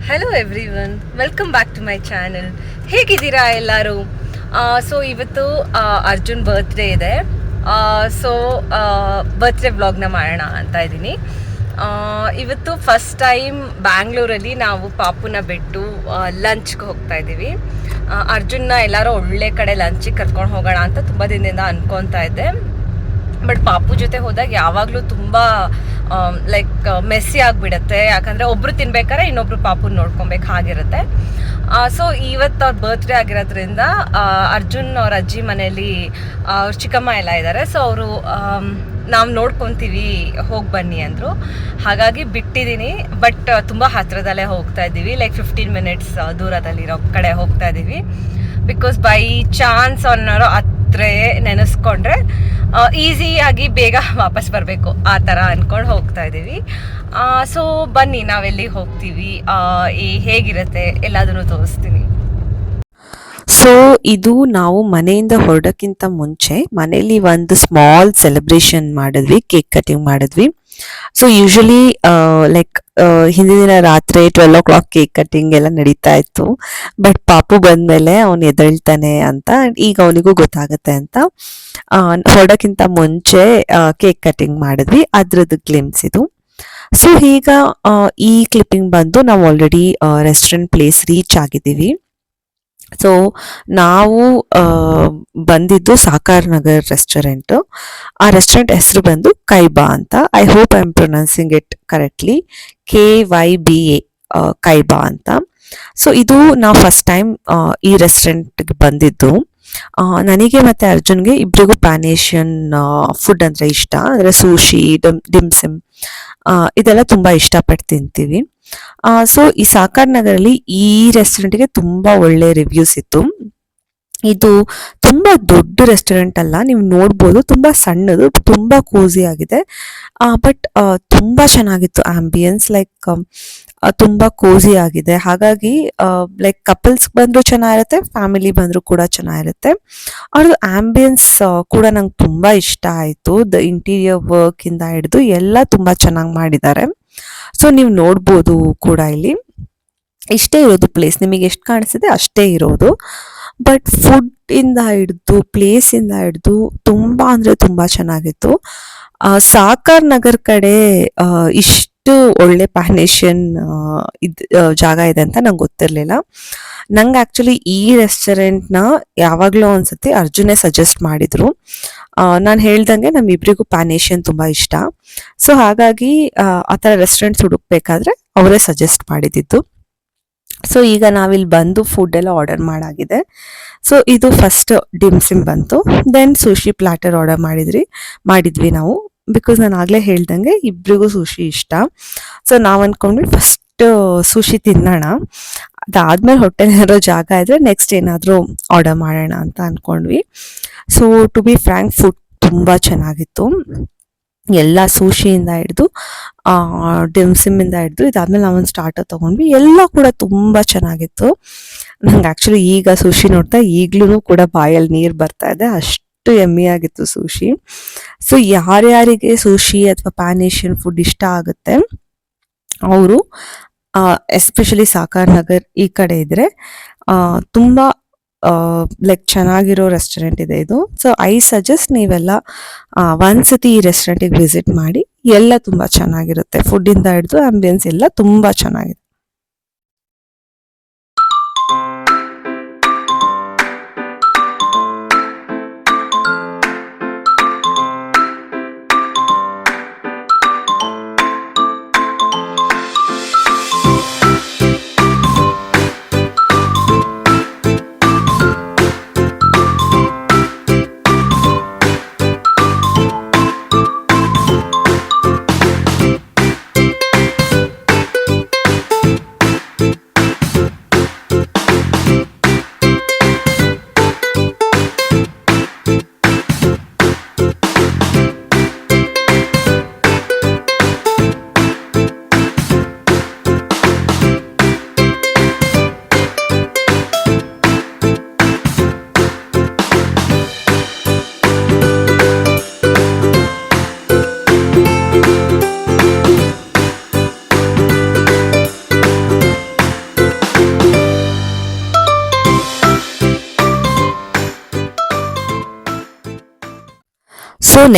Hello everyone, welcome back to my channel. ಹೇಗಿದ್ದೀರಾ ಎಲ್ಲರೂ? So ಇವತ್ತು ಅರ್ಜುನ್ ಬರ್ತ್ಡೇ ಇದೆ. ಸೊ ಬರ್ತ್ಡೇ ವ್ಲಾಗ್ನ ಮಾಡೋಣ ಅಂತ ಇದ್ದೀನಿ. ಇವತ್ತು ಫಸ್ಟ್ ಟೈಮ್ ಬ್ಯಾಂಗ್ಳೂರಲ್ಲಿ ನಾವು ಪಾಪುನ ಬಿಟ್ಟು ಲಂಚ್ಗೆ ಹೋಗ್ತಾ ಇದ್ದೀವಿ. ಅರ್ಜುನ್ನ ಎಲ್ಲರೂ ಒಳ್ಳೆ ಕಡೆ ಲಂಚಿಗೆ ಕರ್ಕೊಂಡು ಹೋಗೋಣ ಅಂತ ತುಂಬ ದಿನದಿಂದ ಅನ್ಕೊತಾ ಇದ್ದೆ. ಬಟ್ ಪಾಪು ಜೊತೆ ಹೋದಾಗ ಯಾವಾಗಲೂ ತುಂಬ ಲೈಕ್ ಮೆಸ್ಸಿ ಆಗಿಬಿಡುತ್ತೆ. ಯಾಕಂದರೆ ಒಬ್ಬರು ತಿನ್ಬೇಕಾದ್ರೆ ಇನ್ನೊಬ್ರು ಪಾಪುನ ನೋಡ್ಕೊಬೇಕು ಹಾಗಿರುತ್ತೆ. ಸೊ ಇವತ್ತು ಅವ್ರ ಬರ್ತ್ಡೇ ಆಗಿರೋದ್ರಿಂದ ಅರ್ಜುನ್ ಅವ್ರ ಅಜ್ಜಿ ಮನೇಲಿ ಅವ್ರ ಚಿಕ್ಕಮ್ಮ ಎಲ್ಲ ಇದ್ದಾರೆ. ಸೊ ಅವರು ನಾವು ನೋಡ್ಕೊತೀವಿ, ಹೋಗಿ ಬನ್ನಿ ಅಂದರು. ಹಾಗಾಗಿ ಬಿಟ್ಟಿದ್ದೀನಿ. ಬಟ್ ತುಂಬ ಹತ್ತಿರದಲ್ಲೇ ಹೋಗ್ತಾ ಇದ್ದೀವಿ, ಲೈಕ್ 15 ಮಿನಿಟ್ಸ್ ದೂರದಲ್ಲಿರೋ ಕಡೆ ಹೋಗ್ತಾ ಇದ್ದೀವಿ. ಬಿಕಾಸ್ ಬೈ ಚಾನ್ಸ್ ಅನ್ನೋರು ನೆನೆಸ್ಕೊಂಡ್ರೆ ಈಸಿಯಾಗಿ ಬೇಗ ವಾಪಸ್ ಬರಬೇಕು ಆ ಥರ ಅಂದ್ಕೊಂಡು ಹೋಗ್ತಾ ಇದ್ದೀವಿ. ಸೊ ಬನ್ನಿ ನಾವೆಲ್ಲಿಗೆ ಹೋಗ್ತೀವಿ, ಹೇಗಿರುತ್ತೆ ಎಲ್ಲದನ್ನು ತೋರಿಸ್ತೀನಿ. ಸೊ ಇದು ನಾವು ಮನೆಯಿಂದ ಹೊರಡೋಕ್ಕಿಂತ ಮುಂಚೆ ಮನೇಲಿ ಒಂದು ಸ್ಮಾಲ್ ಸೆಲೆಬ್ರೇಷನ್ ಮಾಡಿದ್ವಿ, ಕೇಕ್ ಕಟಿಂಗ್ ಮಾಡಿದ್ವಿ. ಸೊ ಯೂಶಲಿ ಲೈಕ್ ಹಿಂದಿನ ದಿನ ರಾತ್ರಿ 12 o'clock ಕೇಕ್ ಕಟಿಂಗ್ ಎಲ್ಲ ನಡೀತಾ ಇತ್ತು. ಬಟ್ ಪಾಪು ಬಂದಮೇಲೆ ಅವನು ಎದ್ದೇಳ್ತಾನೆ ಅಂತ, ಈಗ ಅವನಿಗೂ ಗೊತ್ತಾಗುತ್ತೆ ಅಂತ ಹೊರಡೋಕ್ಕಿಂತ ಮುಂಚೆ ಕೇಕ್ ಕಟಿಂಗ್ ಮಾಡಿದ್ವಿ. ಅದ್ರದ್ದು ಗ್ಲಿಮ್ಸ್ ಇದು. ಸೊ ಈಗ ಈ ಕ್ಲಿಪ್ಪಿಂಗ್ ಬಂದು ನಾವು ಆಲ್ರೆಡಿ ರೆಸ್ಟೋರೆಂಟ್ ಪ್ಲೇಸ್ ರೀಚ್ ಆಗಿದ್ದೀವಿ. ಸೊ ನಾವು ಬಂದಿದ್ದು ಸಾಕಾರ್ ನಗರ್ ರೆಸ್ಟೋರೆಂಟು. ಆ ರೆಸ್ಟೋರೆಂಟ್ ಹೆಸರು ಬಂದು ಕೈಬಾ ಅಂತ. I hope I am pronouncing it correctly, KYBA, ಕೈಬಾ ಅಂತ. ಸೊ ಇದು ನಾವು ಫಸ್ಟ್ ಟೈಮ್ ಈ ರೆಸ್ಟೋರೆಂಟ್ಗೆ ಬಂದಿದ್ದು. ನನಗೆ ಮತ್ತು ಅರ್ಜುನ್ಗೆ ಇಬ್ಬರಿಗೂ ಪ್ಯಾನ್ ಏಷಿಯನ್ ಫುಡ್ ಅಂದರೆ ಇಷ್ಟ. ಅಂದರೆ ಸೂಶಿ, ಡಿಮ್ಸಿಮ್ ಇದೆಲ್ಲ ತುಂಬ ಇಷ್ಟಪಟ್ಟು ತಿಂತೀವಿ. ಸೊ ಈ ಸಾಕಾರ್ ನಗರಲ್ಲಿ ಈ ರೆಸ್ಟೋರೆಂಟ್ಗೆ ತುಂಬ ಒಳ್ಳೆ ರಿವ್ಯೂಸ್ ಇತ್ತು. ಇದು ತುಂಬ ದೊಡ್ಡ ರೆಸ್ಟೋರೆಂಟ್ ಅಲ್ಲ, ನೀವು ನೋಡ್ಬೋದು, ತುಂಬ ಸಣ್ಣದು, ತುಂಬ ಕೋಸಿ ಆಗಿದೆ. ಬಟ್ ತುಂಬ ಚೆನ್ನಾಗಿತ್ತು ಆಂಬಿಯನ್ಸ್, ಲೈಕ್ ತುಂಬ ಕೋಸಿ ಆಗಿದೆ. ಹಾಗಾಗಿ ಲೈಕ್ ಕಪಲ್ಸ್ ಬಂದರೂ ಚೆನ್ನಾಗಿರುತ್ತೆ, ಫ್ಯಾಮಿಲಿ ಬಂದರೂ ಕೂಡ ಚೆನ್ನಾಗಿರುತ್ತೆ. ಅವ್ರದ್ದು ಆಂಬಿಯನ್ಸ್ ಕೂಡ ನಂಗೆ ತುಂಬ ಇಷ್ಟ ಆಯಿತು. ದ ಇಂಟೀರಿಯರ್ ವರ್ಕಿಂದ ಹಿಡಿದು ಎಲ್ಲ ತುಂಬ ಚೆನ್ನಾಗಿ ಮಾಡಿದ್ದಾರೆ. ಸೊ ನೀವು ನೋಡ್ಬೋದು ಕೂಡ ಇಲ್ಲಿ ಇಷ್ಟೇ ಇರೋದು ಪ್ಲೇಸ್, ನಿಮಗೆ ಎಷ್ಟು ಕಾಣಿಸಿದೆ ಅಷ್ಟೇ ಇರೋದು. ಬಟ್ ಫುಡ್ ಇಂದ ಹಿಡಿದು ಪ್ಲೇಸಿಂದ ಹಿಡಿದು ತುಂಬ ಅಂದರೆ ತುಂಬ ಚೆನ್ನಾಗಿತ್ತು. ಸಾಕಾರ್ ನಗರ್ ಕಡೆ ಇಷ್ಟು ಒಳ್ಳೆ ಪ್ಯಾನ್ ಏಷಿಯನ್ ಜಾಗ ಇದೆ ಅಂತ ನಂಗೆ ಗೊತ್ತಿರಲಿಲ್ಲ. ನಂಗೆ ಆ್ಯಕ್ಚುಲಿ ಈ ರೆಸ್ಟೋರೆಂಟ್ನ ಯಾವಾಗಲೂ ಒಂದ್ಸತಿ ಅರ್ಜುನೇ ಸಜೆಸ್ಟ್ ಮಾಡಿದರು. ನಾನು ಹೇಳ್ದಂಗೆ ನಮ್ಮಿಬ್ಬರಿಗೂ ಪ್ಯಾನ್ ಏಷಿಯನ್ ತುಂಬ ಇಷ್ಟ. ಸೊ ಹಾಗಾಗಿ ಆ ಥರ ರೆಸ್ಟೋರೆಂಟ್ಸ್ ಹುಡುಕ್ಬೇಕಾದ್ರೆ ಅವರೇ ಸಜೆಸ್ಟ್ ಮಾಡಿದ್ದು. ಸೊ ಈಗ ನಾವಿಲ್ಲಿ ಬಂದು ಫುಡ್ ಎಲ್ಲ ಆರ್ಡರ್ ಮಾಡಾಗಿದೆ. ಸೊ ಇದು ಫಸ್ಟ್ ಡಿಮ್ಸಿಮ್ ಬಂತು, ದೆನ್ ಸುಶಿ ಪ್ಲಾಟರ್ ಆರ್ಡರ್ ಮಾಡಿದ್ವಿ ನಾವು. ಬಿಕಾಸ್ ನಾನು ಆಗಲೇ ಹೇಳ್ದಂಗೆ ಇಬ್ಬರಿಗೂ ಸುಶಿ ಇಷ್ಟ. ಸೊ ನಾವು ಅಂದ್ಕೊಂಡ್ವಿ ಫಸ್ಟ್ ಸುಶಿ ತಿನ್ನೋಣ, ಅದಾದ್ಮೇಲೆ ಹೊಟ್ಟೆಲಿರೋ ಜಾಗ ಇದ್ರೆ ನೆಕ್ಸ್ಟ್ ಏನಾದರೂ ಆರ್ಡರ್ ಮಾಡೋಣ ಅಂತ ಅಂದ್ಕೊಂಡ್ವಿ. So to be frank food ತುಂಬ ಚೆನ್ನಾಗಿತ್ತು. ಎಲ್ಲ ಸೂಶಿಯಿಂದ ಹಿಡಿದು ಡಿಮ್ಸಿಮ್ಮಿಂದ ಹಿಡಿದು ಇದಾದ್ಮೇಲೆ ನಾವೊಂದು ಸ್ಟಾರ್ಟರ್ ತೊಗೊಂಡ್ವಿ, ಎಲ್ಲ ಕೂಡ ತುಂಬ ಚೆನ್ನಾಗಿತ್ತು. ನಂಗೆ ಆ್ಯಕ್ಚುಲಿ ಈಗ ಸುಶಿ ನೋಡ್ತಾ ಈಗಲೂ ಕೂಡ ಬಾಯಲ್ಲಿ ನೀರು ಬರ್ತಾ ಇದೆ, ಅಷ್ಟು ಎಮ್ಮಿಯಾಗಿತ್ತು ಸುಶಿ. ಸೊ ಯಾರ್ಯಾರಿಗೆ ಸುಶಿ ಅಥವಾ ಪ್ಯಾನ್ ಏಷಿಯನ್ ಫುಡ್ ಇಷ್ಟ ಆಗುತ್ತೆ ಅವರು ಎಸ್ಪೆಷಲಿ ಸಾಕಾರ್ ನಗರ್ ಈ ಕಡೆ ಇದ್ರೆ ತುಂಬ ಲೈಕ್ ಚೆನ್ನಾಗಿರೋ ರೆಸ್ಟೋರೆಂಟ್ ಇದೆ ಇದು. ಸೊ ಐ ಸಜೆಸ್ಟ್ ನೀವೆಲ್ಲ ಒಂದ್ಸತಿ ಈ ರೆಸ್ಟೋರೆಂಟಿಗೆ ವಿಸಿಟ್ ಮಾಡಿ, ಎಲ್ಲ ತುಂಬ ಚೆನ್ನಾಗಿರುತ್ತೆ. ಫುಡ್ಡಿಂದ ಹಿಡಿದು ಆಂಬಿಯನ್ಸ್ ಎಲ್ಲ ತುಂಬ ಚೆನ್ನಾಗಿದೆ.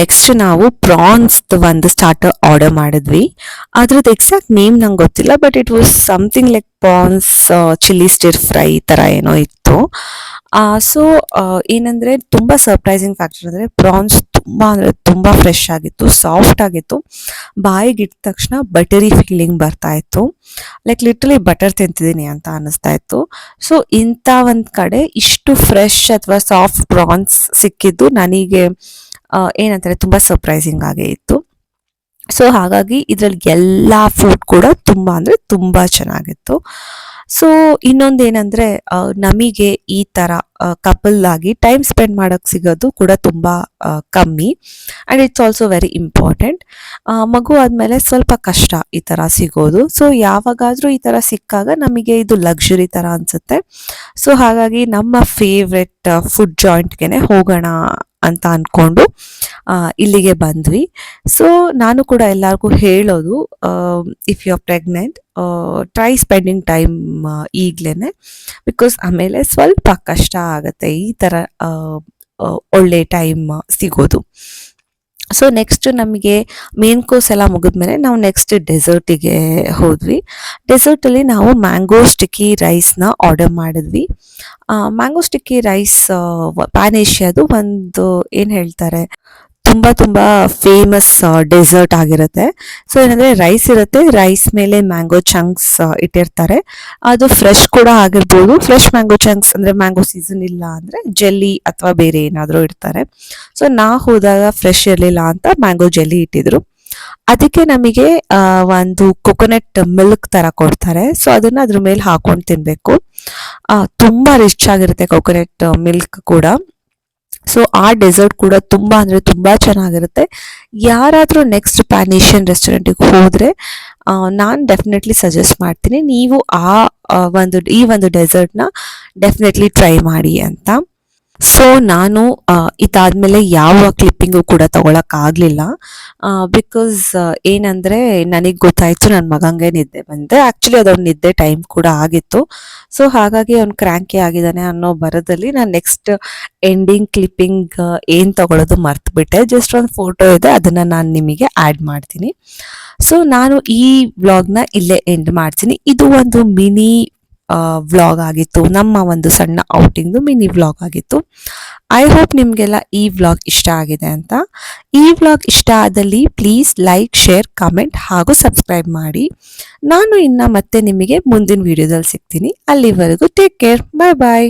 ನೆಕ್ಸ್ಟ್ ನಾವು ಪ್ರಾನ್ಸ್ ಒಂದು ಸ್ಟಾರ್ಟರ್ ಆರ್ಡರ್ ಮಾಡಿದ್ವಿ. ಅದ್ರದ್ದು ಎಕ್ಸಾಕ್ಟ್ ನೇಮ್ ನಂಗೆ ಗೊತ್ತಿಲ್ಲ, but it was something like prawns chilli stir fry ಥರ ಏನೋ ಇತ್ತು. ಸೊ ಏನಂದ್ರೆ ತುಂಬ ಸರ್ಪ್ರೈಸಿಂಗ್ ಫ್ಯಾಕ್ಟರ್ ಅಂದರೆ ಪ್ರಾನ್ಸ್ ತುಂಬ ಫ್ರೆಶ್ ಆಗಿತ್ತು, ಸಾಫ್ಟ್ ಆಗಿತ್ತು. ಬಾಯಿಗೆ ಇಟ್ಟ ತಕ್ಷಣ ಬಟರಿ ಫೀಲಿಂಗ್ ಬರ್ತಾ ಇತ್ತು, ಲೈಕ್ ಲಿಟ್ರಲಿ ಬಟರ್ ತಿಂತಿದ್ದೀನಿ ಅಂತ ಅನ್ನಿಸ್ತಾ ಇತ್ತು. ಸೊ ಇಂಥ ಒಂದು ಕಡೆ ಇಷ್ಟು ಫ್ರೆಶ್ ಅಥವಾ ಸಾಫ್ಟ್ ಪ್ರಾನ್ಸ್ ಸಿಕ್ಕಿದ್ದು ನನಗೆ ಏನಂತಾರೆ ತುಂಬ ಸರ್ಪ್ರೈಸಿಂಗ್ ಆಗೇ ಇತ್ತು. ಸೊ ಹಾಗಾಗಿ ಇದರಲ್ಲಿ ಎಲ್ಲ ಫುಡ್ ಕೂಡ ತುಂಬ ಅಂದರೆ ತುಂಬ ಚೆನ್ನಾಗಿತ್ತು. ಸೊ ಇನ್ನೊಂದು ಏನಂದರೆ ನಮಗೆ ಈ ಥರ ಕಪಲ್ ಆಗಿ ಟೈಮ್ ಸ್ಪೆಂಡ್ ಮಾಡೋಕ್ಕೆ ಸಿಗೋದು ಕೂಡ ತುಂಬ ಕಮ್ಮಿ, and it's also very important. ಮಗು ಆದಮೇಲೆ ಸ್ವಲ್ಪ ಕಷ್ಟ ಈ ಥರ ಸಿಗೋದು. ಸೊ ಯಾವಾಗಾದರೂ ಈ ಥರ ಸಿಕ್ಕಾಗ ನಮಗೆ ಇದು ಲಕ್ಸುರಿ ಥರ ಅನಿಸುತ್ತೆ. ಸೊ ಹಾಗಾಗಿ ನಮ್ಮ ಫೇವ್ರೆಟ್ ಫುಡ್ ಜಾಯಿಂಟ್ಗೆ ಹೋಗೋಣ ಅಂತ ಅಂದ್ಕೊಂಡು ಇಲ್ಲಿಗೆ ಬಂದ್ವಿ. ಸೊ ನಾನು ಕೂಡ ಎಲ್ಲರಿಗೂ ಹೇಳೋದು, if you are pregnant try spending time ಈಗಲೇ, ಬಿಕಾಸ್ ಆಮೇಲೆ ಸ್ವಲ್ಪ ಕಷ್ಟ ಆಗುತ್ತೆ ಈ ಥರ ಒಳ್ಳೆ ಟೈಮ್ ಸಿಗೋದು. ಸೊ ನೆಕ್ಸ್ಟ್ ನಮಗೆ ಮೇನ್ ಕೋರ್ಸ್ ಎಲ್ಲ ಮುಗಿದ್ಮೇಲೆ ನಾವು ನೆಕ್ಸ್ಟ್ ಡೆಸರ್ಟಿಗೆ ಹೋದ್ವಿ. ಡೆಸರ್ಟಲ್ಲಿ ನಾವು ಮ್ಯಾಂಗೋ ಸ್ಟಿಕ್ಕಿ ರೈಸ್ನ ಆರ್ಡರ್ ಮಾಡಿದ್ವಿ. ಮ್ಯಾಂಗೋ ಸ್ಟಿಕ್ಕಿ ರೈಸ್ ಪ್ಯಾನ್ ಏಷ್ಯಾದು ಒಂದು ಏನು ಹೇಳ್ತಾರೆ ತುಂಬ ಫೇಮಸ್ ಡೆಸರ್ಟ್ ಆಗಿರುತ್ತೆ. ಸೊ ಏನಂದರೆ ರೈಸ್ ಇರುತ್ತೆ, ರೈಸ್ ಮೇಲೆ ಮ್ಯಾಂಗೋ ಚಂಕ್ಸ್ ಇಟ್ಟಿರ್ತಾರೆ. ಅದು ಫ್ರೆಶ್ ಕೂಡ ಆಗಿರ್ಬೋದು. ಫ್ರೆಶ್ ಮ್ಯಾಂಗೋ ಚಂಕ್ಸ್ ಅಂದರೆ ಮ್ಯಾಂಗೋ ಸೀಸನ್ ಇಲ್ಲ ಅಂದರೆ ಜೆಲ್ಲಿ ಅಥವಾ ಬೇರೆ ಏನಾದರೂ ಇಡ್ತಾರೆ. ಸೊ ನಾ ಹೋದಾಗ ಫ್ರೆಶ್ ಇರಲಿಲ್ಲ ಅಂತ ಮ್ಯಾಂಗೋ ಜೆಲ್ಲಿ ಇಟ್ಟಿದ್ರು. ಅದಕ್ಕೆ ನಮಗೆ ಒಂದು ಕೊಕೊನಟ್ ಮಿಲ್ಕ್ ಥರ ಕೊಡ್ತಾರೆ. ಸೊ ಅದನ್ನು ಅದ್ರ ಮೇಲೆ ಹಾಕೊಂಡು ತಿನ್ನಬೇಕು. ತುಂಬ ರಿಚ್ ಆಗಿರುತ್ತೆ ಕೊಕೊನಟ್ ಮಿಲ್ಕ್ ಕೂಡ. ಸೊ ಆ ಡೆಸರ್ಟ್ ಕೂಡ ತುಂಬ ಅಂದರೆ ತುಂಬ ಚೆನ್ನಾಗಿರುತ್ತೆ. ಯಾರಾದರೂ ನೆಕ್ಸ್ಟ್ ಪ್ಯಾನ್ ಏಷ್ಯನ್ ರೆಸ್ಟೋರೆಂಟಿಗೆ ಹೋದರೆ ನಾನು ಡೆಫಿನೆಟ್ಲಿ ಸಜೆಸ್ಟ್ ಮಾಡ್ತೀನಿ, ನೀವು ಈ ಒಂದು ಡೆಸರ್ಟ್ನ ಡೆಫಿನೆಟ್ಲಿ ಟ್ರೈ ಮಾಡಿ ಅಂತ. ಸೊ ನಾನು ಇದಾದ್ಮೇಲೆ ಯಾವ ಕ್ಲಿಪ್ಪಿಂಗು ಕೂಡ ತಗೊಳಕ್ಕಾಗಲಿಲ್ಲ, ಬಿಕಾಸ್ ಏನಂದರೆ ನನಗೆ ಗೊತ್ತಾಯಿತು ನನ್ನ ಮಗಂಗೆ ನಿದ್ದೆ ಬಂದೆ. ಆ್ಯಕ್ಚುಲಿ ಅದೊಂದು ನಿದ್ದೆ ಟೈಮ್ ಕೂಡ ಆಗಿತ್ತು. ಸೊ ಹಾಗಾಗಿ ಅವ್ನು ಕ್ರ್ಯಾಂಕಿ ಆಗಿದ್ದಾನೆ ಅನ್ನೋ ಬರದಲ್ಲಿ ನಾನು ನೆಕ್ಸ್ಟ್ ಎಂಡಿಂಗ್ ಕ್ಲಿಪ್ಪಿಂಗ್ ಏನು ತಗೊಳ್ಳೋದು ಮರ್ತುಬಿಟ್ಟೆ. ಜಸ್ಟ್ ಒಂದು ಫೋಟೋ ಇದೆ, ಅದನ್ನು ನಾನು ನಿಮಗೆ ಆ್ಯಡ್ ಮಾಡ್ತೀನಿ. ಸೊ ನಾನು ಈ ವ್ಲಾಗ್ನ ಇಲ್ಲೇ ಎಂಡ್ ಮಾಡ್ತೀನಿ. ಇದು ಒಂದು ಮಿನಿ ವ್ಲಾಗ್ ಆಗಿತ್ತು, ನಮ್ಮ ಒಂದು ಸಣ್ಣ ಔಟಿಂಗ್ದು ಮಿನಿ ವ್ಲಾಗ್ ಆಗಿತ್ತು. ಐ ಹೋಪ್ ನಿಮಗೆಲ್ಲ ಈ ವ್ಲಾಗ್ ಇಷ್ಟ ಆಗಿದೆ ಅಂತ. ಈ ವ್ಲಾಗ್ ಇಷ್ಟ ಆದಲ್ಲಿ ಪ್ಲೀಸ್ ಲೈಕ್, ಶೇರ್, ಕಮೆಂಟ್ ಹಾಗೂ ಸಬ್ಸ್ಕ್ರೈಬ್ ಮಾಡಿ. ನಾನು ಮತ್ತೆ ನಿಮಗೆ ಮುಂದಿನ ವಿಡಿಯೋದಲ್ಲಿ ಸಿಗ್ತೀನಿ. ಅಲ್ಲಿವರೆಗೂ ಟೇಕ್ ಕೇರ್, ಬಾಯ್ ಬಾಯ್.